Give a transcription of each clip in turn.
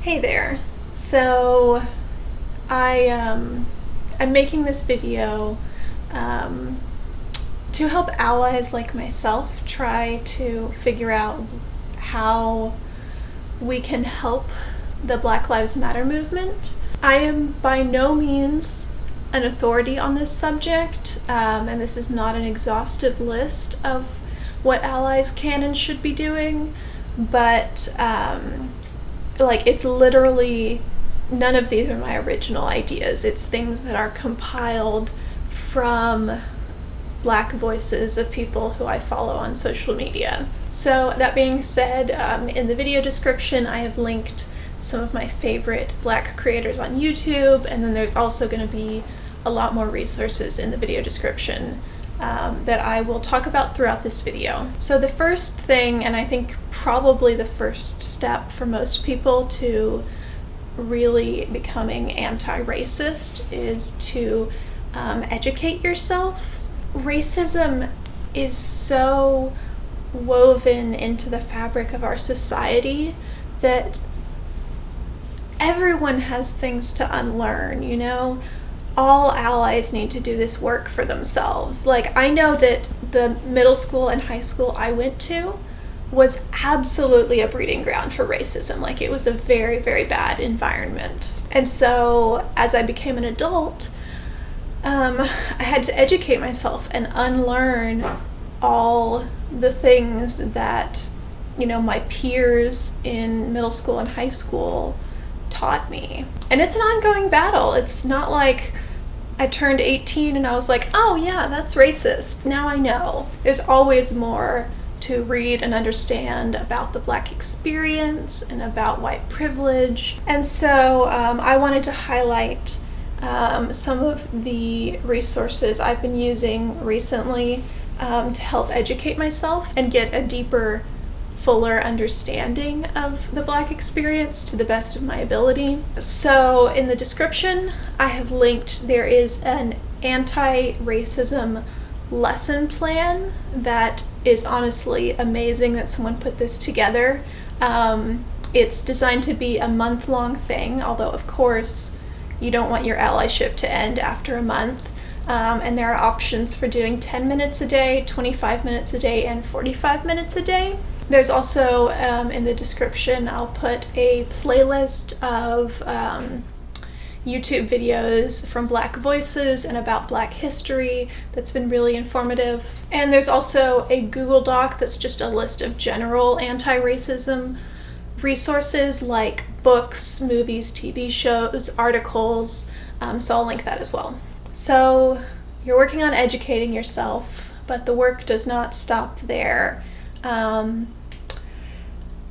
Hey there. So I'm making this video um, to help allies like myself try to figure out how we can help the Black Lives Matter movement. I am by no means an authority on this subject, and this is not an exhaustive list of what allies can and should be doing, but it's literally none of these are my original ideas. It's things that are compiled from Black voices of people who I follow on social media. So that being said, in the video description I have linked some of my favorite Black creators on YouTube, and then there's also going to be a lot more resources in the video description that I will talk about throughout this video. So the first thing, and I think probably the first step for most people to really becoming anti-racist, is to educate yourself. Racism is so woven into the fabric of our society that everyone has things to unlearn, you know? All allies need to do this work for themselves. Like, I know that the middle school and high school I went to was absolutely a breeding ground for racism. Like, it was a very, very bad environment. And so as I became an adult, I had to educate myself and unlearn all the things that, you know, my peers in middle school and high school taught me. And it's an ongoing battle. It's not like I turned 18 and I was like, oh yeah, that's racist. Now I know. There's always more to read and understand about the Black experience and about white privilege. And so I wanted to highlight some of the resources I've been using recently to help educate myself and get a deeper, fuller understanding of the Black experience to the best of my ability. So in the description I have linked, there is an anti-racism lesson plan that is honestly amazing that someone put this together. It's designed to be a month-long thing, although of course you don't want your allyship to end after a month. And there are options for doing 10 minutes a day, 25 minutes a day, and 45 minutes a day. There's also, in the description, I'll put a playlist of YouTube videos from Black voices and about Black history that's been really informative. And there's also a Google Doc that's just a list of general anti-racism resources like books, movies, TV shows, articles, so I'll link that as well. So you're working on educating yourself, but the work does not stop there.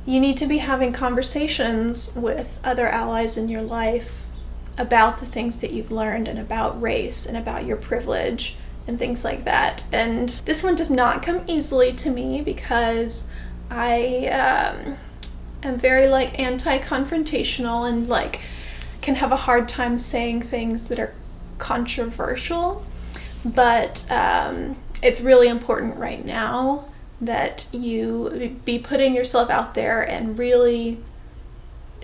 You need to be having conversations with other allies in your life about the things that you've learned and about race and about your privilege and things like that. And this one does not come easily to me because I am very anti-confrontational and can have a hard time saying things that are controversial, but it's really important right now that you be putting yourself out there and really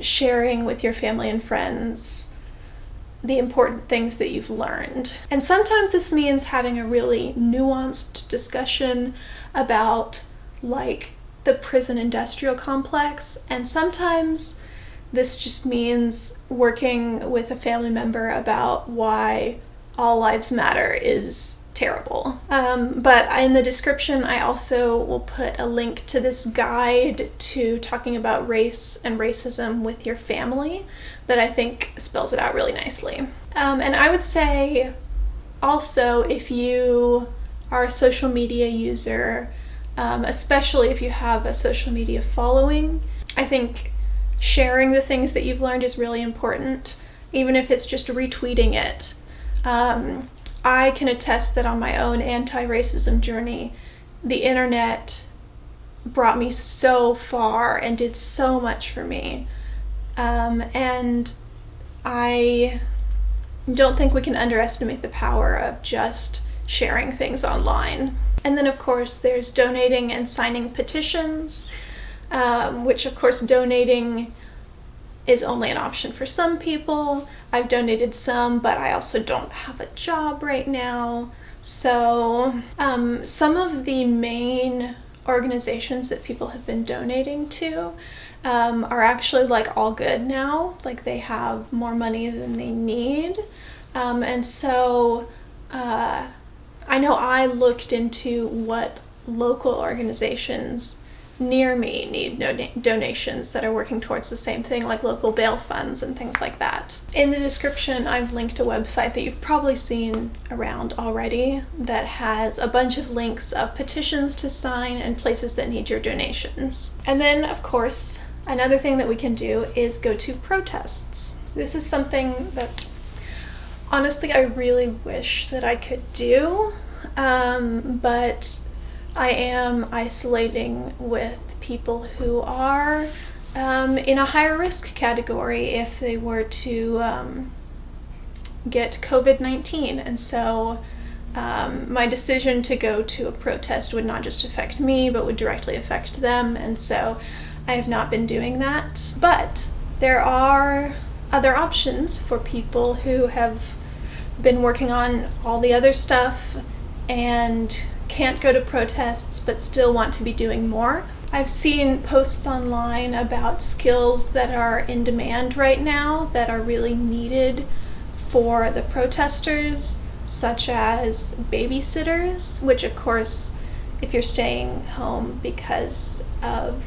sharing with your family and friends the important things that you've learned. And sometimes this means having a really nuanced discussion about the prison industrial complex, and sometimes this just means working with a family member about why all lives matter is terrible. But in the description I also will put a link to this guide to talking about race and racism with your family that I think spells it out really nicely. And I would say also, if you are a social media user, especially if you have a social media following, I think sharing the things that you've learned is really important, even if it's just retweeting it. I can attest that on my own anti-racism journey, the internet brought me so far and did so much for me. And I don't think we can underestimate the power of just sharing things online. And then of course there's donating and signing petitions, which of course donating is only an option for some people. I've donated some, but I also don't have a job right now. So some of the main organizations that people have been donating to are actually like all good now. Like they have more money than they need. And so I know I looked into what local organizations near me need donations that are working towards the same thing, like local bail funds and things like that. In the description, I've linked a website that you've probably seen around already that has a bunch of links of petitions to sign and places that need your donations. And then, of course, another thing that we can do is go to protests. This is something that honestly I really wish that I could do, but I am isolating with people who are in a higher risk category if they were to get COVID-19. And so my decision to go to a protest would not just affect me, but would directly affect them. And so I have not been doing that. But there are other options for people who have been working on all the other stuff and can't go to protests but still want to be doing more. I've seen posts online about skills that are in demand right now that are really needed for the protesters, such as babysitters, which of course, if you're staying home because of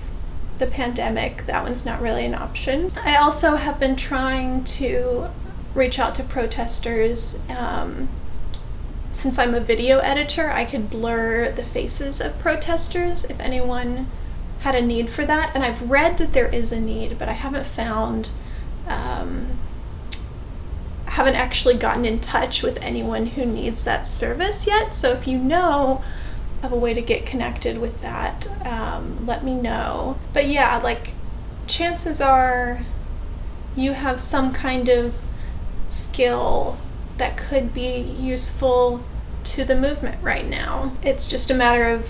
the pandemic, that one's not really an option. I also have been trying to reach out to protesters. Since I'm a video editor, I could blur the faces of protesters if anyone had a need for that. And I've read that there is a need, but I haven't found, haven't actually gotten in touch with anyone who needs that service yet. So if you know of a way to get connected with that, let me know. But yeah, like chances are you have some kind of skill that could be useful to the movement right now. It's just a matter of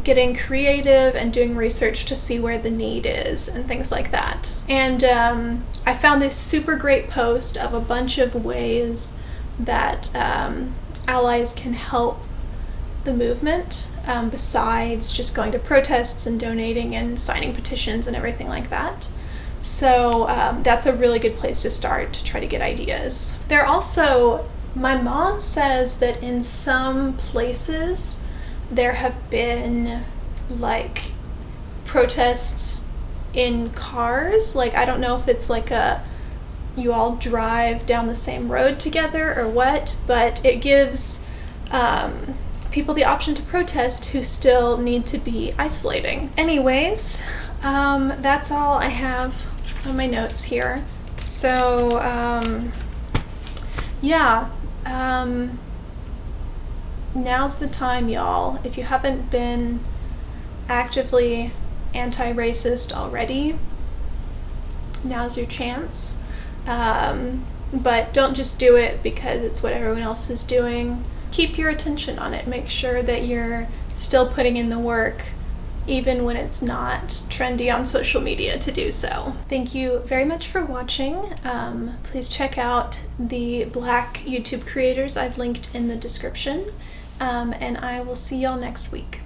getting creative and doing research to see where the need is and things like that. And I found this super great post of a bunch of ways that allies can help the movement besides just going to protests and donating and signing petitions and everything like that. So that's a really good place to start to try to get ideas. There also, my mom says that in some places there have been like protests in cars. Like, I don't know if it's like you all drive down the same road together or what, but it gives people the option to protest who still need to be isolating. Anyways, that's all I have on my notes here. So yeah, now's the time, y'all. If you haven't been actively anti-racist already, now's your chance. But don't just do it because it's what everyone else is doing. Keep your attention on it. Make sure that you're still putting in the work even when it's not trendy on social media to do so. Thank you very much for watching. Please check out the Black YouTube creators I've linked in the description, and I will see y'all next week.